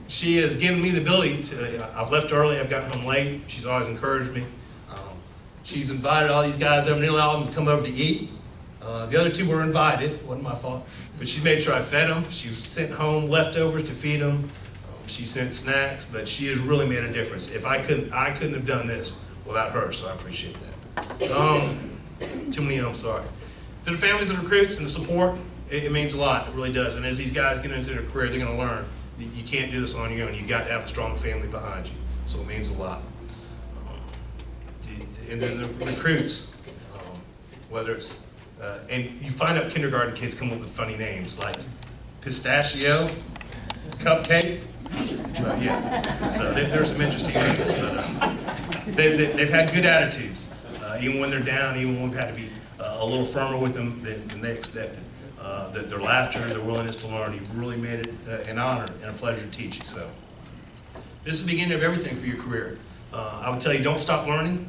She has given me the ability to, I've left early, I've gotten home late, she's always encouraged me. She's invited all these guys over, nearly all of them to come over to eat. The other two were invited, it wasn't my fault, but she made sure I fed them. She sent home leftovers to feed them. She sent snacks, but she has really made a difference. If I couldn't have done this without her, so I appreciate that. Too many, I'm sorry. To the families of the recruits and the support, it means a lot, it really does. And as these guys get into their career, they're gonna learn. You can't do this on your own. You've got to have a strong family behind you, so it means a lot. And then the recruits, whether it's, and you find out kindergarten kids come up with funny names like pistachio, cupcake. Yeah, so there's some interesting names, but they've had good attitudes, even when they're down, even when we've had to be a little firmer with them than they expected. That their laughter, their willingness to learn, you've really made it an honor and a pleasure to teach you. So this is the beginning of everything for your career. I would tell you, don't stop learning,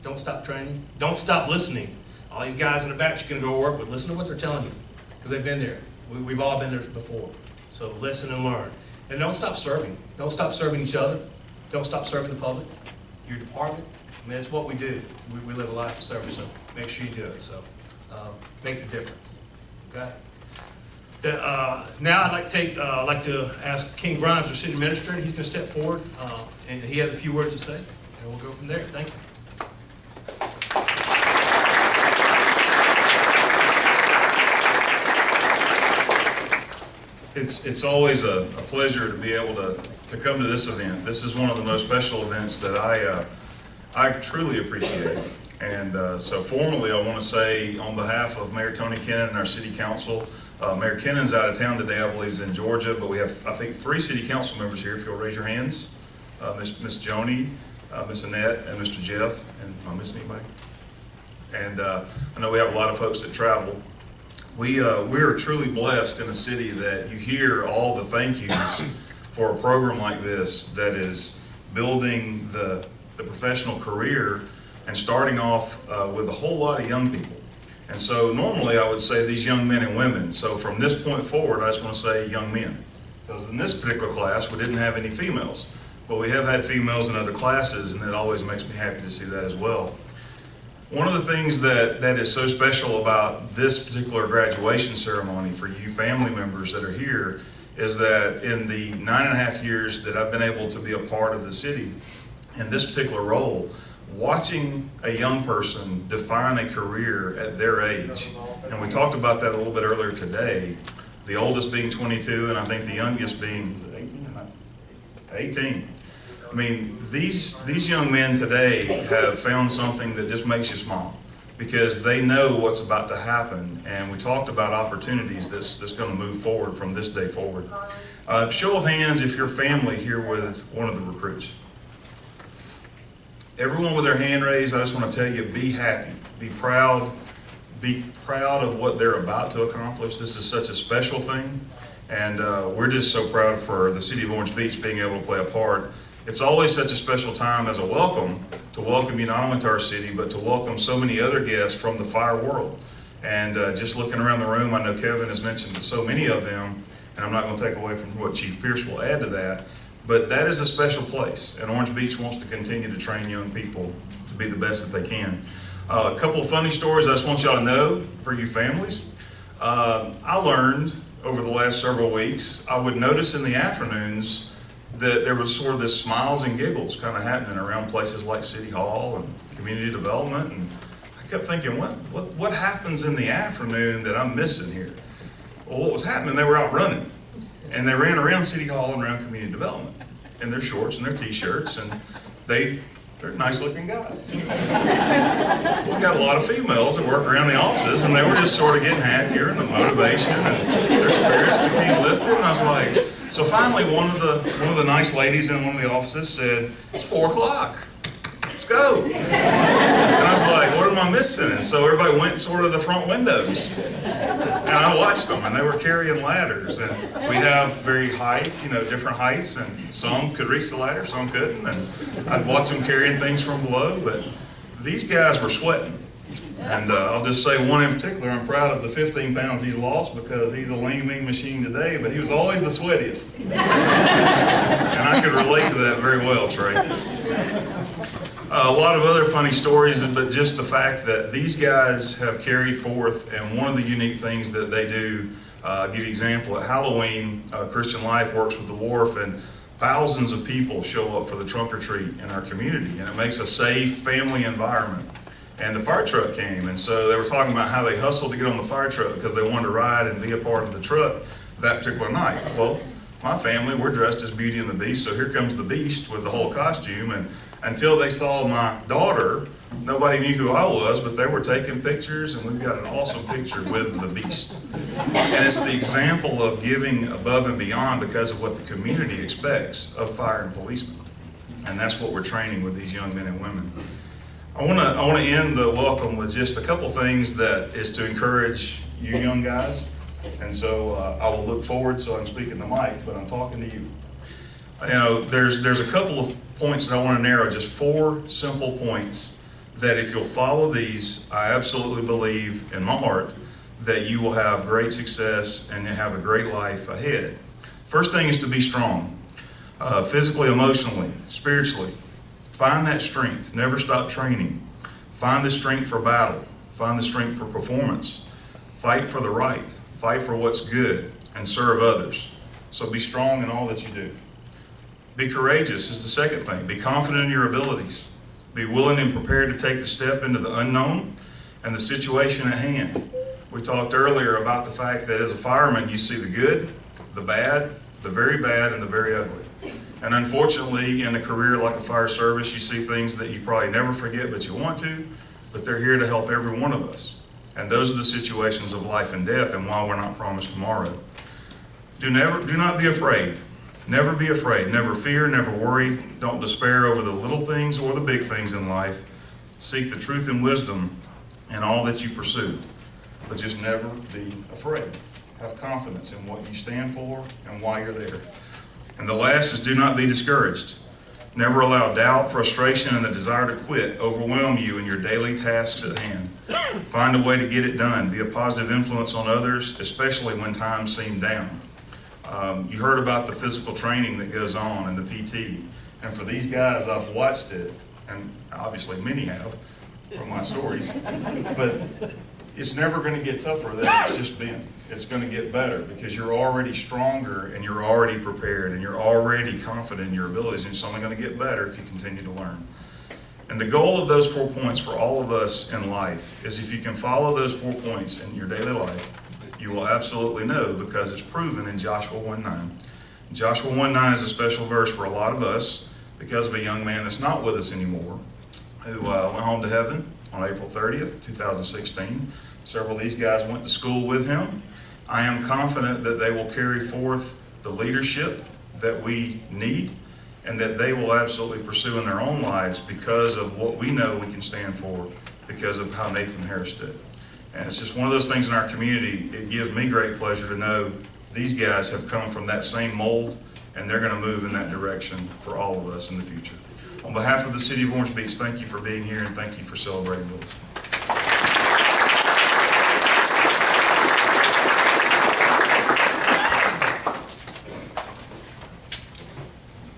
don't stop training, don't stop listening. All these guys in the back you're going to go work with, listen to what they're telling you, because they've been there. We've all been there before. So listen and learn. And don't stop serving. Don't stop serving each other. Don't stop serving the public, your department. I mean, that's what we do. We live a life of service, so make sure you do it. So make the difference. Okay? Now I'd like to ask King Grimes, our city administrator. He's going to step forward, and he has a few words to say, and we'll go from there. Thank you. It's always a pleasure to be able to come to this event. This is one of the most special events that I truly appreciate. And so formally, I want to say on behalf of Mayor Tony Kennon and our city council, Mayor Kennon's out of town today, I believe he's in Georgia, but we have, I think, 3 city council members here, if you'll raise your hands. Miss Joni, Miss Annette, and Mr. Jeff. And am I missing anybody? And I know we have a lot of folks that travel. We are truly blessed in a city that you hear all the thank yous for a program like this that is building the professional career and starting off with a whole lot of young people. And so normally I would say these young men and women. So from this point forward, I just want to say young men. Because in this particular class, we didn't have any females. But we have had females in other classes, and it always makes me happy to see that as well. One of the things that is so special about this particular graduation ceremony for you family members that are here is that in the 9.5 years that I've been able to be a part of the city in this particular role, watching a young person define a career at their age, and we talked about that a little bit earlier today, the oldest being 22 and I think the youngest being 18. I mean, these young men today have found something that just makes you smile because they know what's about to happen, and we talked about opportunities that's going to move forward from this day forward. Show of hands if you're family here with one of the recruits. Everyone with their hand raised, I just want to tell you, be happy, be proud of what they're about to accomplish. This is such a special thing, and we're just so proud for the city of Orange Beach being able to play a part. It's always such a special time as a welcome to welcome you not only to our city, but to welcome so many other guests from the fire world. And just looking around the room, I know Kevin has mentioned so many of them, and I'm not going to take away from what Chief Pierce will add to that, but that is a special place, and Orange Beach wants to continue to train young people to be the best that they can. A couple of funny stories I just want y'all to know for you families. I learned over the last several weeks, I would notice in the afternoons that there was sort of this smiles and giggles kind of happening around places like City Hall and community development, and I kept thinking, what happens in the afternoon that I'm missing here? Well, what was happening, they were out running, and they ran around City Hall and around community development in their shorts and their t-shirts, and they're nice looking guys. We got a lot of females that work around the offices, and they were just sort of getting happier, and the motivation and their spirits became lifted, and I was like, so finally one of the nice ladies in one of the offices said, it's 4 o'clock, let's go. And I was like, what am I missing? And so everybody went sort of the front windows. And I watched them, and they were carrying ladders. And we have very different heights, and some could reach the ladder, some couldn't. And I'd watch them carrying things from below, but these guys were sweating. And I'll just say one in particular, I'm proud of the 15 pounds he's lost because he's a lean, mean machine today, but he was always the sweatiest. I could relate to that very well, Trey. A lot of other funny stories, but just the fact that these guys have carried forth, and one of the unique things that they do, I'll give you an example, at Halloween, Christian Life works with the Wharf, and thousands of people show up for the trunk or treat in our community, and it makes a safe family environment. And the fire truck came, and so they were talking about how they hustled to get on the fire truck because they wanted to ride and be a part of the truck that particular night. Well, my family, we're dressed as Beauty and the Beast, so here comes the Beast with the whole costume, and until they saw my daughter, nobody knew who I was, but they were taking pictures, and we've got an awesome picture with the Beast. And it's the example of giving above and beyond because of what the community expects of fire and policemen. And that's what we're training with these young men and women. I want to end the welcome with just a couple things that is to encourage you young guys. And so I will look forward, so I'm speaking the mic, but I'm talking to you. You know, there's a couple of points that I want to narrow, just 4 simple points that if you'll follow these, I absolutely believe in my heart that you will have great success and you have a great life ahead. First thing is to be strong, physically, emotionally, spiritually. Find that strength. Never stop training. Find the strength for battle. Find the strength for performance. Fight for the right. Fight for what's good and serve others. So be strong in all that you do. Be courageous is the second thing. Be confident in your abilities. Be willing and prepared to take the step into the unknown and the situation at hand. We talked earlier about the fact that as a fireman, you see the good, the bad, the very bad, and the very ugly. And unfortunately, in a career like a fire service, you see things that you probably never forget, but you want to, but they're here to help every one of us. And those are the situations of life and death and why we're not promised tomorrow. Do not be afraid. Never be afraid. Never fear, never worry. Don't despair over the little things or the big things in life. Seek the truth and wisdom in all that you pursue. But just never be afraid. Have confidence in what you stand for and why you're there. And the last is do not be discouraged. Never allow doubt, frustration, and the desire to quit overwhelm you in your daily tasks at hand. Find a way to get it done. Be a positive influence on others, especially when times seem down. You heard about the physical training that goes on and the PT. And for these guys, I've watched it, and obviously many have from my stories, but it's never going to get tougher than it's just been. It's going to get better because you're already stronger and you're already prepared and you're already confident in your abilities, and it's only going to get better if you continue to learn. And the goal of those 4 points for all of us in life is if you can follow those 4 points in your daily life, you will absolutely know because it's proven in Joshua 1:9. Joshua 1:9 is a special verse for a lot of us because of a young man that's not with us anymore who went home to heaven on April 30th, 2016. Several of these guys went to school with him. I am confident that they will carry forth the leadership that we need and that they will absolutely pursue in their own lives because of what we know we can stand for because of how Nathan Harris did. And it's just one of those things in our community. It gives me great pleasure to know these guys have come from that same mold and they're going to move in that direction for all of us in the future. On behalf of the City of Orange Beach, thank you for being here and thank you for celebrating with us.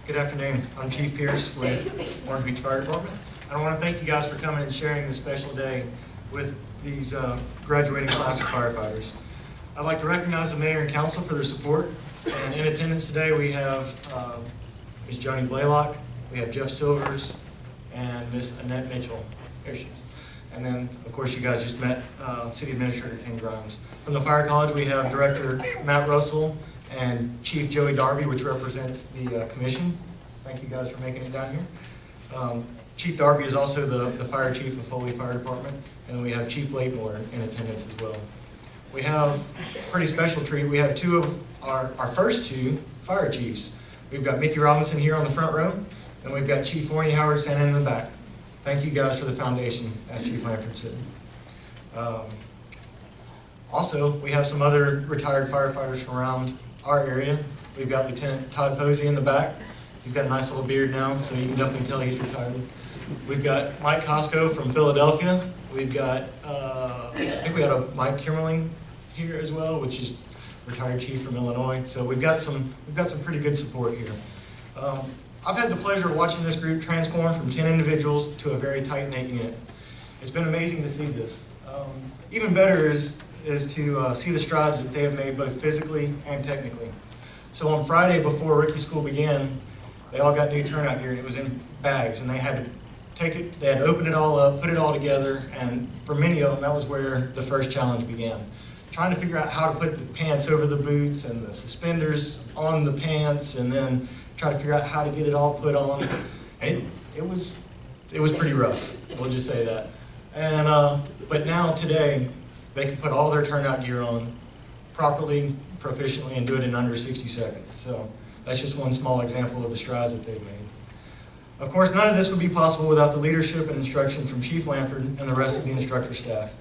Good afternoon. I'm Chief Pierce with Orange Beach Fire Department. I want to thank you guys for coming and sharing this special day with these graduating class of firefighters. I'd like to recognize the mayor and council for their support. And in attendance today, we have Ms. Joni Blaylock, we have Jeff Silvers, and Ms. Annette Mitchell. There she is. And then, of course, you guys just met City Administrator Ken Grimes. From the Fire College, we have Director Matt Russell and Chief Joey Darby, which represents the commission. Thank you guys for making it down here. Chief Darby is also the fire chief of Foley Fire Department, and we have Chief Laidmore in attendance as well. We have a pretty special treat. We have two of our first two fire chiefs. We've got Mickey Robinson here on the front row, and we've got Chief Warney Howard standing in the back. Thank you guys for the foundation, as Chief Lanford said. Also, we have some other retired firefighters from around our area. We've got Lieutenant Todd Posey in the back. He's got a nice little beard now, so you can definitely tell he's retired. We've got Mike Costco from Philadelphia. We've got, I think we got a Mike Kimmerling here as well, which is retired chief from Illinois. So we've got some pretty good support here. I've had the pleasure of watching this group transform from 10 individuals to a very tight-knit unit. It's been amazing to see this. Even better is to see the strides that they have made both physically and technically. So on Friday before rookie school began, they all got new turnout gear, and it was in bags, and they had to take it, they had to open it all up, put it all together, and for many of them, that was where the first challenge began. Trying to figure out how to put the pants over the boots and the suspenders on the pants, and then try to figure out how to get it all put on. And it was pretty rough, we'll just say that. And but now today, they can put all their turnout gear on properly, proficiently, and do it in under 60 seconds. So that's just one small example of the strides that they've made. Of course, none of this would be possible without the leadership and instruction from Chief Lanford and the rest of the instructor staff.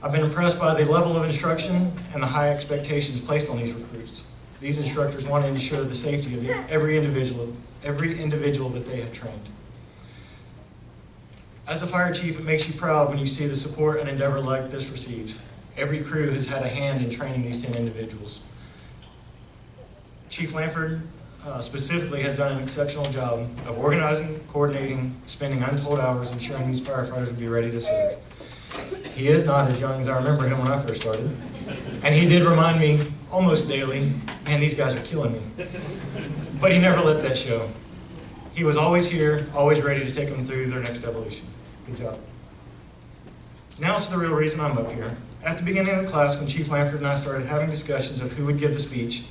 I've been impressed by the level of instruction and the high expectations placed on these recruits. These instructors want to ensure the safety of every individual that they have trained. As a fire chief, it makes you proud when you see the support and endeavor like this receives. Every crew has had a hand in training these 10 individuals. Chief Lanford specifically has done an exceptional job of organizing, coordinating, spending untold hours ensuring these firefighters will be ready to serve. He is not as young as I remember him when I first started, and he did remind me almost daily, man, these guys are killing me. But he never let that show. He was always here, always ready to take them through their next evolution. Good job. Now to the real reason I'm up here. At the beginning of the class, when Chief Lanford and I started having discussions of who would give the speech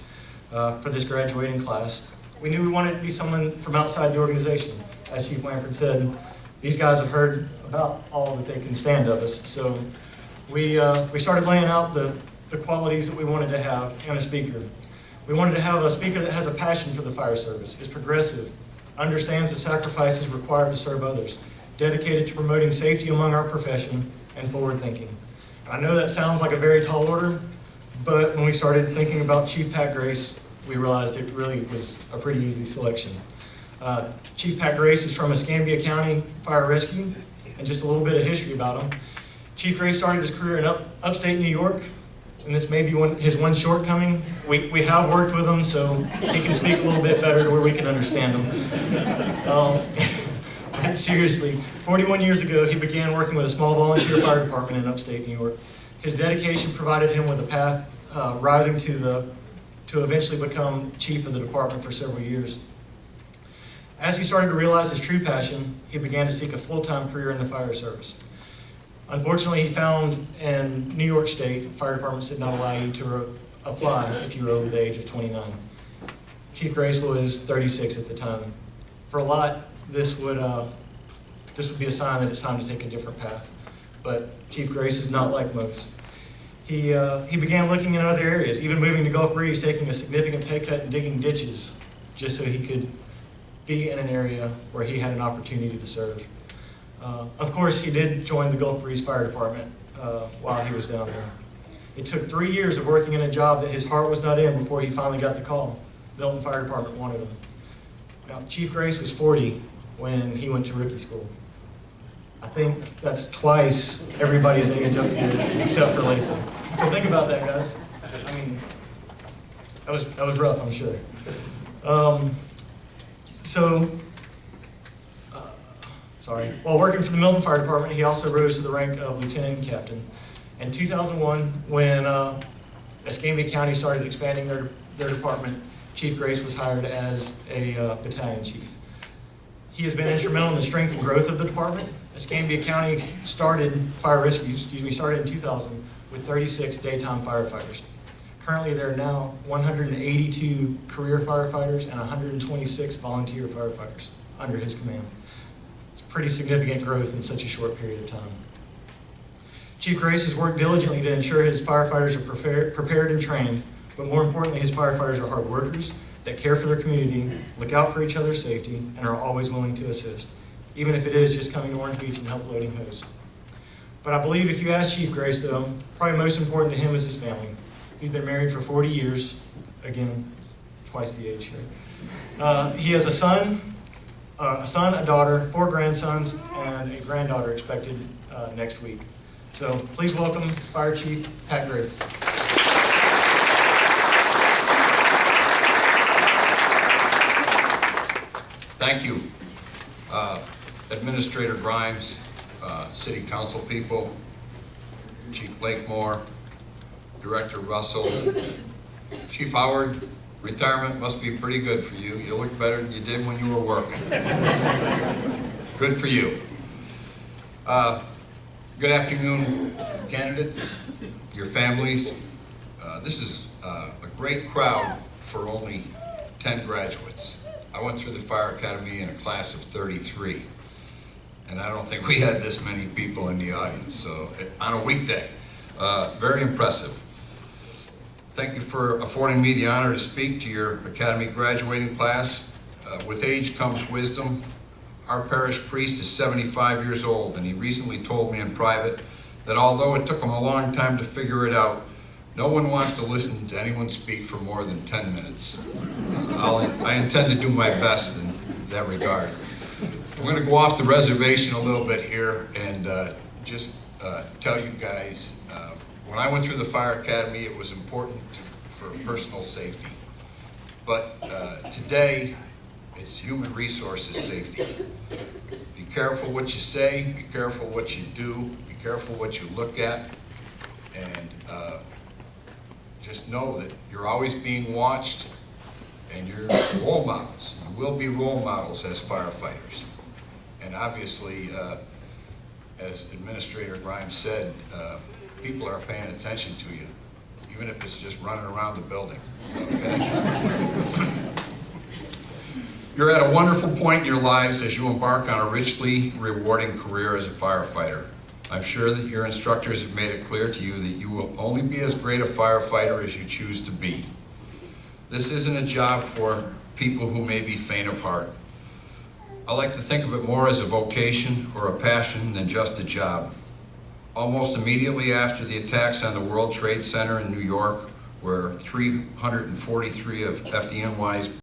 for this graduating class, we knew we wanted it to be someone from outside the organization. As Chief Lanford said, these guys have heard about all that they can stand of us. So we started laying out the qualities that we wanted to have in a speaker. We wanted to have a speaker that has a passion for the fire service, is progressive, understands the sacrifices required to serve others, dedicated to promoting safety among our profession, and forward-thinking. I know that sounds like a very tall order, but when we started thinking about Chief Pat Grace, we realized it really was a pretty easy selection. Chief Pat Grace is from Escambia County Fire Rescue, and just a little bit of history about him. Chief Grace started his career in upstate New York, and this may be his one shortcoming. We have worked with him, so he can speak a little bit better to where we can understand him. But seriously, 41 years ago, he began working with a small volunteer fire department in upstate New York. His dedication provided him with a path rising to eventually become chief of the department for several years. As he started to realize his true passion, he began to seek a full-time career in the fire service. Unfortunately, he found in New York State, fire departments did not allow you to apply if you were over the age of 29. Chief Grace was 36 at the time. For a lot, this would be a sign that it's time to take a different path. But Chief Grace is not like most. He began looking in other areas, even moving to Gulf Breeze, taking a significant pay cut and digging ditches, just so he could be in an area where he had an opportunity to serve. Of course, he did join the Gulf Breeze Fire Department while he was down there. It took 3 years of working in a job that his heart was not in before he finally got the call. Milton Fire Department wanted him. Now, Chief Grace was 40 when he went to rookie school. I think that's twice everybody's age up here, except for Latham. So think about that, guys. I mean, that was rough, I'm sure. While working for the Milton Fire Department, he also rose to the rank of lieutenant and captain. In 2001, when Escambia County started expanding their department, Chief Grace was hired as a battalion chief. He has been instrumental in the strength and growth of the department. Escambia County started in 2000 with 36 daytime firefighters. Currently, there are now 182 career firefighters and 126 volunteer firefighters under his command. It's pretty significant growth in such a short period of time. Chief Grace has worked diligently to ensure his firefighters are prepared and trained, but more importantly, his firefighters are hard workers that care for their community, look out for each other's safety, and are always willing to assist, even if it is just coming to Orange Beach and help loading hose. But I believe if you ask Chief Grace, though, probably most important to him is his family. He's been married for 40 years, again, twice the age here. He has a son, a daughter, 4 grandsons, and a granddaughter expected next week. So please welcome Fire Chief Pat Grace. Thank you. Administrator Grimes, City Council people, Chief Blakemore, Director Russell, Chief Howard, retirement must be pretty good for you. You look better than you did when you were working. Good for you. Good afternoon, candidates, your families. This is a great crowd for only 10 graduates. I went through the Fire Academy in a class of 33, and I don't think we had this many people in the audience, so on a weekday. Very impressive. Thank you for affording me the honor to speak to your Academy graduating class. With age comes wisdom. Our parish priest is 75 years old, and he recently told me in private that although it took him a long time to figure it out, no one wants to listen to anyone speak for more than 10 minutes. I intend to do my best in that regard. I'm going to go off the reservation a little bit here and just tell you guys, when I went through the Fire Academy, it was important for personal safety. But today, it's human resources safety. Be careful what you say, be careful what you do, be careful what you look at, and just know that you're always being watched and you're role models. You will be role models as firefighters. And obviously, as Administrator Grimes said, people are paying attention to you, even if it's just running around the building, okay? You're at a wonderful point in your lives as you embark on a richly rewarding career as a firefighter. I'm sure that your instructors have made it clear to you that you will only be as great a firefighter as you choose to be. This isn't a job for people who may be faint of heart. I like to think of it more as a vocation or a passion than just a job. Almost immediately after the attacks on the World Trade Center in New York, where 343 of FDNY's